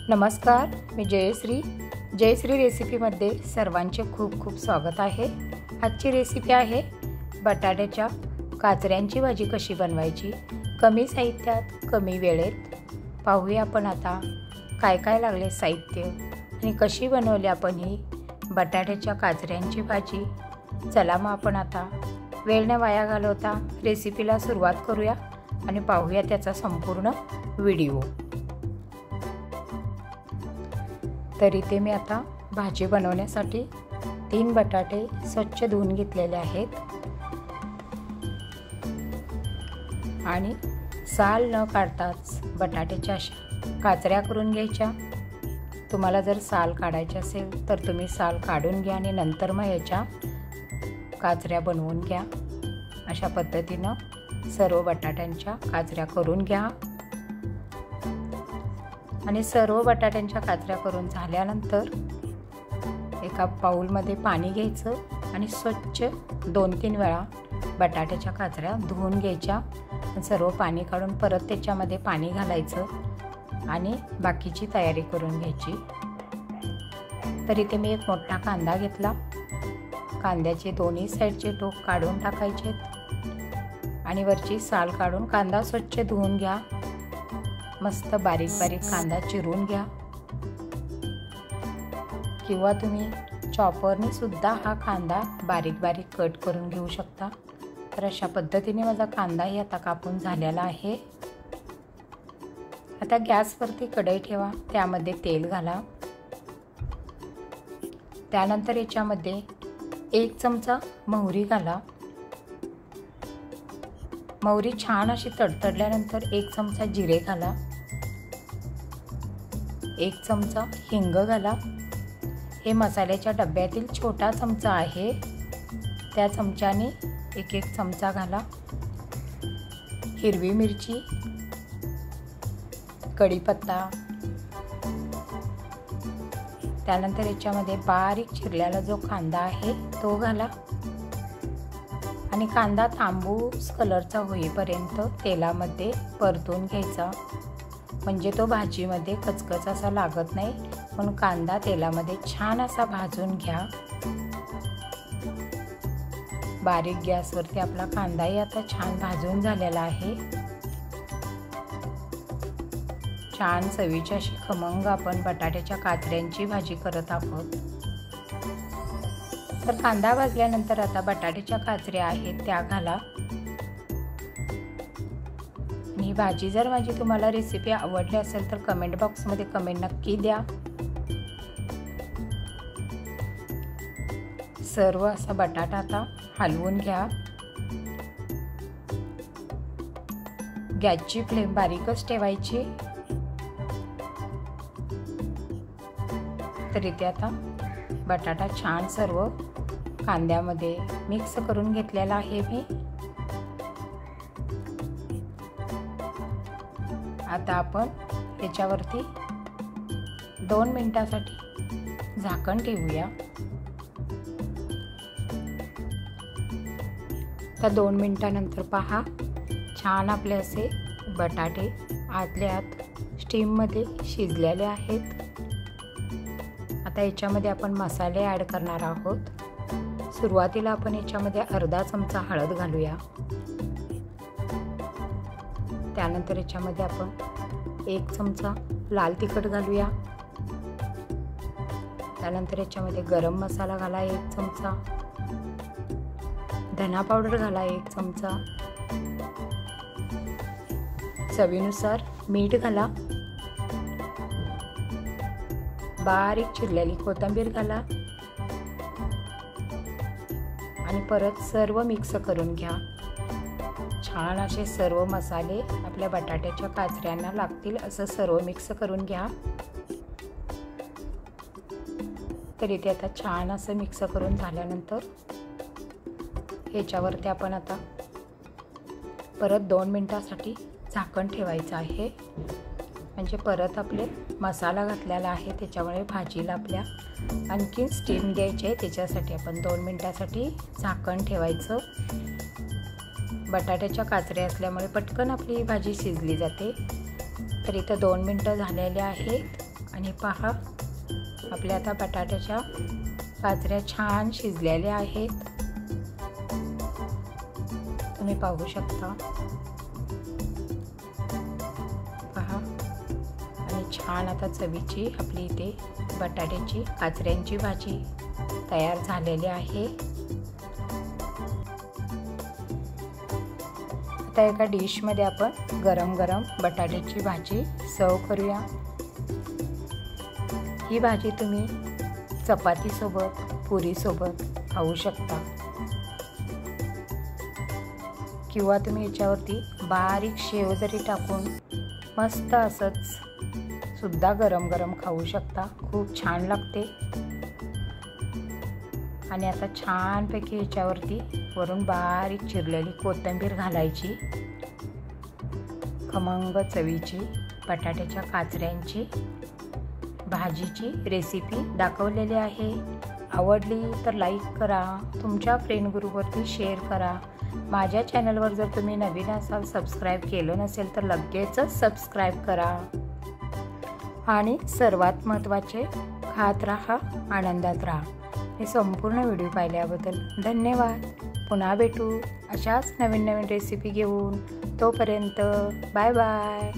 नमस्कार, मी जयश्री रेसिपीमध्ये सर्वांचे खूप खूप स्वागत आहे। आजची रेसिपी आहे बटाट्याच्या काचऱ्यांची भाजी कशी बनवायची, कमी साहित्यात कमी वेळेत। पाहूया आपण आता काय काय लागले साहित्य आणि कशी बनवली आपण ही बटाट्याच्या काचऱ्यांची भाजी। चला मग आपण आता वेळ न वाया घालवता रेसिपीला सुरुवात करूया आणि पाहूया त्याचा संपूर्ण व्हिडिओ। तर इथे मी आता भाजी बनवण्यासाठी 3 बटाटे स्वच्छ धुवून घेतलेले आहेत आणि साल न काढताच बटाट्याच्या अशा काचऱ्या करून घ्यायच्या। तुम्हाला जर साल काढायचे असेल तर तुम्ही साल काढून घ्या आणि नंतर मग याच्या काचऱ्या बनवून घ्या। अशा पद्धतीनं सर्व बटाट्यांच्या काचऱ्या करून घ्या आणि सर्व बटाट्यांच्या काचऱ्या करून झाल्यानंतर एका बाउलमध्ये पाणी घ्यायचं आणि स्वच्छ 2-3 वेळा बटाट्याच्या काचऱ्या धुवून घ्यायच्या। सर्व पाणी काढून परत त्याच्यामध्ये पाणी घालायचं आणि बाकीची तयारी करून घ्यायची। तर इथे मी एक मोठा कांदा घेतला। कांद्याचे दोन्ही साईडचे टोक काढून टाकायचे आणि वरची साल काढून कांदा स्वच्छ धुवून घ्या। मस्त बारीक बारीक कांदा चिरून घ्या किंवा तुम्ही चॉपरने सुद्धा हा कांदा बारीक बारीक कट करून घेऊ शकता। तर अशा पद्धतीने माझा कांदाही आता कापून झालेला आहे। आता गॅसवरती कढई ठेवा, त्यामध्ये तेल घाला। त्यानंतर याच्यामध्ये 1 चमचा मोहरी घाला। मोहरी छान अशी तडतडल्यानंतर 1 चमचा जिरे घाला, 1 चमचा हिंग घाला। हे मसाल्याच्या डब्यातील छोटा चमचा आहे, त्या चमच्याने 1 चमचा घाला। हिरवी मिरची, कढीपत्ता, त्यानंतर याच्यामध्ये बारीक चिरलेला जो कांदा आहे तो घाला आणि कांदा तांबूस कलरचा होईपर्यंत तेलामध्ये परतून घ्यायचा, म्हणजे तो भाजीमध्ये कचकच असा लागत नाही। म्हणून कांदा तेलामध्ये छान असा भाजून घ्या। बारीक गॅसवरती आपला कांदाही आता छान भाजून झालेला आहे। छान चवीची अशी खमंग आपण बटाट्याच्या काचऱ्यांची भाजी करत आहोत। तर कांदा भाजल्यानंतर आता बटाट्याच्या काचऱ्या आहेत त्या घाला। ही भाजी जर माझी तुम्हाला रेसिपी आवडली असेल तर कमेंट बॉक्समध्ये कमेंट नक्की द्या। सर्व असा बटाटा आता हलवून घ्या। गॅसची फ्लेम बारीकच ठेवायची। तर इथे आता बटाटा छान सर्व कांद्यामध्ये मिक्स करून घेतलेला आहे मी। आता आपण याच्यावरती 2 मिनिटासाठी झाकण ठेवूया। तर 2 मिनिटानंतर पहा, छान आपले असे बटाटे आतल्या आत स्टीममध्ये शिजलेले आहेत। आता याच्यामध्ये आपण मसाले ॲड करणार आहोत। सुरुवातीला आपण याच्यामध्ये अर्धा चमचा हळद घालूया। त्यानंतर याच्यामध्ये आपण 1 चमचा लाल तिखट घालूया। त्यानंतर याच्यामध्ये गरम मसाला घाला 1 चमचा, धना पावडर घाला 1 चमचा, चवीनुसार मीठ घाला, बारीक चिरलेली कोथिंबीर घाला आणि परत सर्व मिक्स करून घ्या। छान असे सर्व मसाले आपल्या बटाट्याच्या काचऱ्यांना लागतील असं सर्व मिक्स करून घ्या। तर इथे आता छान असं मिक्स करून झाल्यानंतर ह्याच्यावरती आपण आता परत 2 मिनिटासाठी झाकण ठेवायचं आहे, म्हणजे परत आपले मसाला घातलेला आहे त्याच्यामुळे भाजीला आपल्या आणखी स्टीम द्यायची आहे। त्याच्यासाठी आपण 2 मिनिटासाठी झाकण ठेवायचं। बटाट्याच्या काचऱ्या असल्यामुळे पटकन आपली भाजी शिजली जाते। तर इथं 2 मिनिटं झालेले आहेत आणि पहा, आपल्या आता बटाट्याच्या काचऱ्या छान शिजलेल्या आहेत, तुम्ही पाहू शकता। पहा, आणि छान आता चवीची आपली इथे बटाट्याची काचऱ्यांची भाजी तयार झालेली आहे। आता एका डिशमध्ये आपण गरम गरम बटाट्याची भाजी सर्व करूया। ही भाजी तुम्ही चपातीसोबत, पुरीसोबत खाऊ शकता किंवा तुम्ही याच्यावरती बारीक शेव जरी टाकून मस्त असंच सुद्धा गरम गरम खाऊ शकता, खूप छान लागते। आणि आता छानपैकी याच्यावरती वरून बारीक चिरलेली कोथिंबीर घालायची। खमंग चवीची बटाट्याच्या काचऱ्यांची भाजीची रेसिपी दाखवलेली आहे। आवडली तर लाईक करा, तुमच्या फ्रेंड ग्रुपवरती शेअर करा। माझ्या चॅनलवर जर तुम्ही नवीन असाल, सबस्क्राईब केलं नसेल तर लगेचच सबस्क्राईब करा। आणि सर्वात महत्त्वाचे, खात राहा, आनंदात राहा। हे संपूर्ण व्हिडिओ पाहिल्याबद्दल धन्यवाद। पुन्हा भेटू अशाच नवीन नवीन रेसिपी घेऊन, तोपर्यंत बाय बाय।